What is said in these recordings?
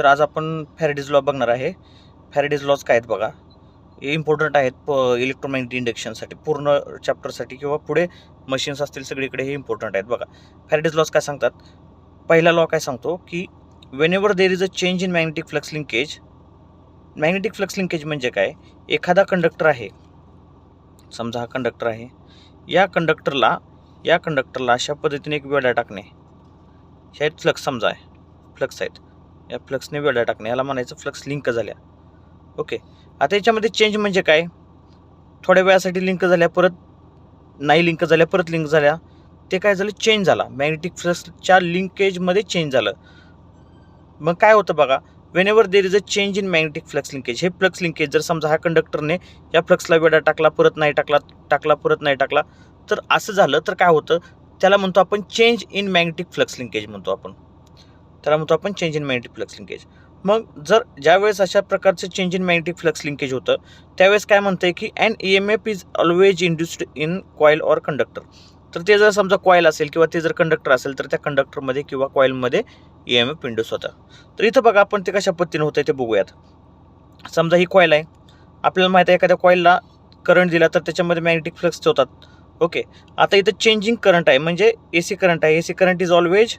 तर आज आपण फॅरेडेज लॉ बघणार आहे. फॅरेडेज लॉज काय आहेत बघा, हे इम्पॉर्टंट आहेत इलेक्ट्रोमॅग्नेटिक इंडक्शनसाठी, पूर्ण चॅप्टरसाठी किंवा पुढे मशीन्स असतील सगळीकडे हे इम्पॉर्टंट आहेत बघा. फॅरेडेज लॉज काय सांगतात? पहिला लॉ काय सांगतो की whenever there is a change in magnetic flux linkage. Magnetic flux linkage म्हणजे काय? एखादा कंडक्टर आहे, समजा हा कंडक्टर आहे, या कंडक्टरला अशा पद्धतीने एक वेढा टाकणे, ह्या फ्लक्स समजा आहे, फ्लक्स आहेत, या फ्लक्सने वेढा टाकणे, याला म्हणायचं फ्लक्स लिंक झाल्या. ओके, आता याच्यामध्ये चेंज म्हणजे काय? थोड्या वेळासाठी लिंक झाल्या, परत नाही लिंक झाल्या, परत लिंक झाल्या, ते काय झालं? चेंज झाला. मॅग्नेटिक फ्लक्सच्या लिंकेजमध्ये चेंज झालं. मग काय होतं बघा, whenever there is a change in magnetic flux linkage, हे फ्लक्स लिंकेज जर समजा ह्या कंडक्टरने या फ्लक्सला वेढा टाकला, परत नाही टाकला परत नाही टाकला, तर असं झालं तर काय होतं? त्याला म्हणतो आपण change in magnetic flux linkage म्हणतो आपण, त्याला म्हणतो आपण change in magnetic flux linkage. मग जर ज्यावेळेस अशा प्रकारचं change in magnetic flux linkage होतं, त्यावेळेस काय म्हणतंय की अन EMF is always induced in coil or conductor. तर ते जर समजा कॉईल असेल किंवा ते जर कंडक्टर असेल, तर त्या कंडक्टरमध्ये किंवा कॉईलमध्ये EMF इंड्यूस होतं. तर इथं बघा, आपण ते कशा पद्धतीने होतं ते बघूयात. समजा ही कॉईल आहे, आपल्याला माहिती आहे एखाद्या कॉईलला करंट दिला तर त्याच्यामध्ये मॅग्नेटिक फ्लक्स होतात. ओके, आता इथं चेंजिंग करंट आहे, म्हणजे AC करंट आहे. AC current is always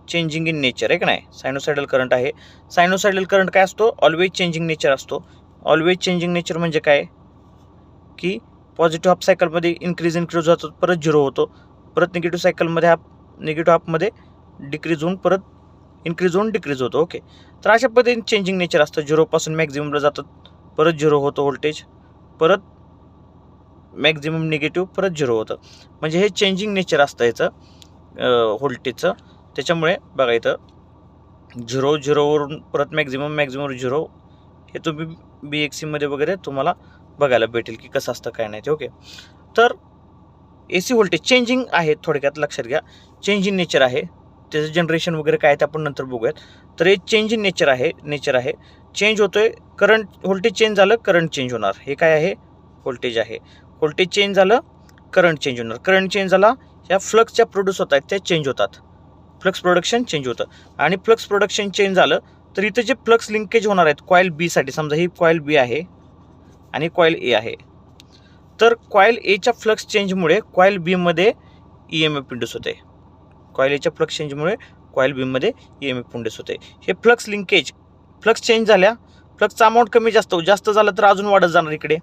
changing in nature, आहे का नाही? सायनोसायडल करंट आहे. सायनोसायडल करंट काय असतो? ऑलवेज चेंजिंग नेचर असतो. ऑलवेज चेंजिंग नेचर म्हणजे काय? की पॉझिटिव्ह हाफ सायकलमध्ये इन्क्रीज होतो, परत झिरो होतो, परत निगेटिव्ह सायकलमध्ये निगेटिव्ह हाफमध्ये डिक्रीज होऊन परत इन्क्रीज होऊन डिक्रीज होतो. ओके, तर अशा पद्धतीने चेंजिंग नेचर असतं. झिरोपासून मॅक्झिममला जातात, परत झिरो होतो व्होल्टेज, परत मॅक्झिमम निगेटिव्ह, परत झिरो होतं. म्हणजे हे चेंजिंग नेचर असतं याचं व्होल्टेजचं. त्याच्यामुळे बघा इथं झिरोवरून परत मॅक्झिममवर झिरो, हे तुम्ही BXCमध्ये वगैरे तुम्हाला बघायला भेटेल की कसं असतं काय नाही ते. ओके, तर AC व्होल्टेज चेंजिंग आहे, थोडक्यात लक्षात घ्या. चेंज इन नेचर आहे, त्याचं जनरेशन वगैरे काय ते आपण नंतर बघूयात. तर हे चेंज इन नेचर आहे. चेंज होतोय, करंट व्होल्टेज चेंज झालं, करंट चेंज होणार. हे काय आहे? व्होल्टेज आहे. व्होल्टेज चेंज झालं, करंट चेंज होणार. करंट चेंज झाला, ह्या फ्लक्सच्या प्रोड्यूस होत आहेत त्या चेंज होतात. फ्लक्स प्रोडक्शन चेंज होतं, आणि फ्लक्स प्रोडक्शन चेंज झालं तर इथं जे फ्लक्स लिंकेज होणार आहेत कॉईल B साठी, समजा ही कॉईल B आहे आणि कॉईल A आहे, तर कॉईल Aच्या फ्लक्स चेंजमुळे कॉईल B मध्ये EMF इंड्यूस होते. कॉईल Aच्या फ्लक्स चेंजमुळे कॉईल B मध्ये EMF इंड्यूस होते. हे फ्लक्स लिंकेज, फ्लक्स चेंज झाल्या, फ्लक्सचा अमाऊंट कमी जास्त झालं तर अजून वाढत जाणार इकडे.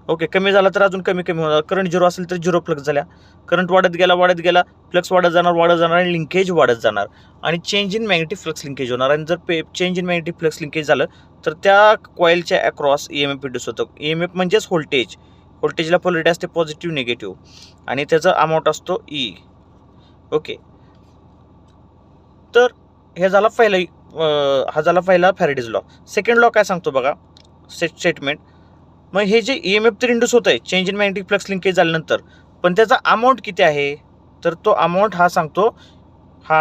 ओके, कमी झाला तर अजून कमी होणार. करंट झिरो असेल तर झिरो फ्लक्स झाल्या, करंट वाढत गेला, फ्लक्स वाढत जाणार आणि लिंकेज वाढत जाणार, आणि change in magnetic flux linkage होणार. आणि जर change in magnetic flux linkage झालं तर त्या कॉईलच्या अक्रॉस EMF इंड्यूस होतं. EMF म्हणजेच व्होल्टेजला पोलॅरिटी असते पॉझिटिव्ह निगेटिव्ह, आणि त्याचा अमाऊंट असतो E. ओके, तर हे झाला पहिला फॅरेडेज लॉ. सेकंड लॉ काय सांगतो बघा, स्टेटमेंट. मग हे जे EMF तर इंड्यूस होत आहे change in magnetic flux linkage झाल्यानंतर, पण त्याचा अमाऊंट किती आहे? तर तो अमाऊंट हा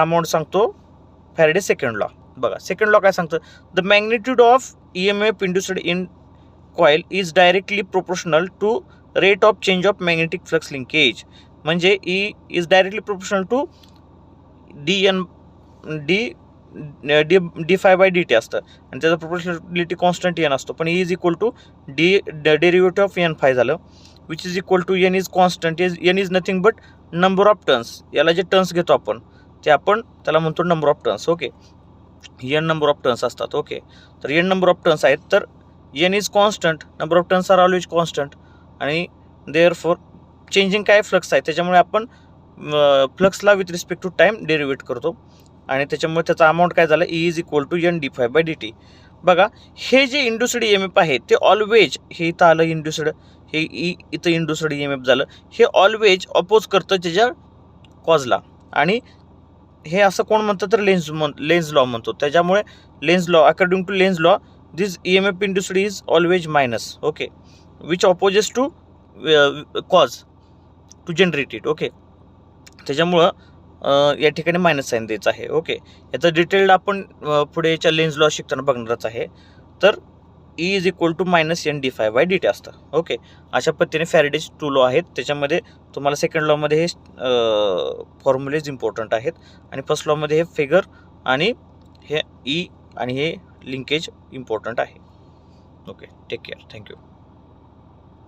अमाऊंट सांगतो फॅरेडे सेकंड लॉ. बघा, सेकंड लॉ काय सांगतं? The magnitude of EMF induced in coil is directly proportional to rate of change of magnetic flux linkage. म्हणजे E is directly proportional to dφ/dt असतं, आणि त्याचा proportionality constant n असतो. पण E is equal to derivative of n झालं, which is equal to n is constant. n is nothing but number of turns. याला जे turns घेतो आपण त्याला म्हणतो number of turns. Okay, n number of turns असतात. ओके, तर n number of turns आहेत, तर n is constant, number of turns are always constant, आणि देअरफॉर चेंजिंग काय फ्लक्स आहे, त्याच्यामुळे आपण फ्लक्सला with respect to time derivate करतो, आणि त्याच्यामुळे त्याचा अमाऊंट काय झालं? E is equal to n dφ/dt. बघा, हे जे इंड्युस्ड EMF आहे ते ऑलवेज, हे इथं आलं इंड्युस्ड, हे इथं इंड्युस्ड EMF झालं, हे ऑलवेज अपोज करतं त्याच्या कॉजला. आणि हे असं कोण म्हणतं? तर लेन्झ लॉ म्हणतो. त्याच्यामुळे Lenz law, according to Lenz law, this EMF induced is always minus. Okay, which opposes to cause to generated. Okay, त्याच्यामुळं या ठिकाणी मायनस साईन द्यायचं आहे. ओके, याचं डिटेल्ड आपण पुढे याच्या लेन्झ लॉ शिकताना बघणारच आहे. तर E is equal to -n dφ/dt असतं. ओके, अशा पद्धतीने फॅरेडेज 2 लॉ आहेत. त्याच्यामध्ये तुम्हाला सेकंड लॉमध्ये हे फॉर्म्युलेज इम्पॉर्टंट आहेत, आणि फर्स्ट लॉमध्ये हे फिगर आणि हे E आणि हे लिंकेज इम्पॉर्टंट आहे. Okay, take care, thank you.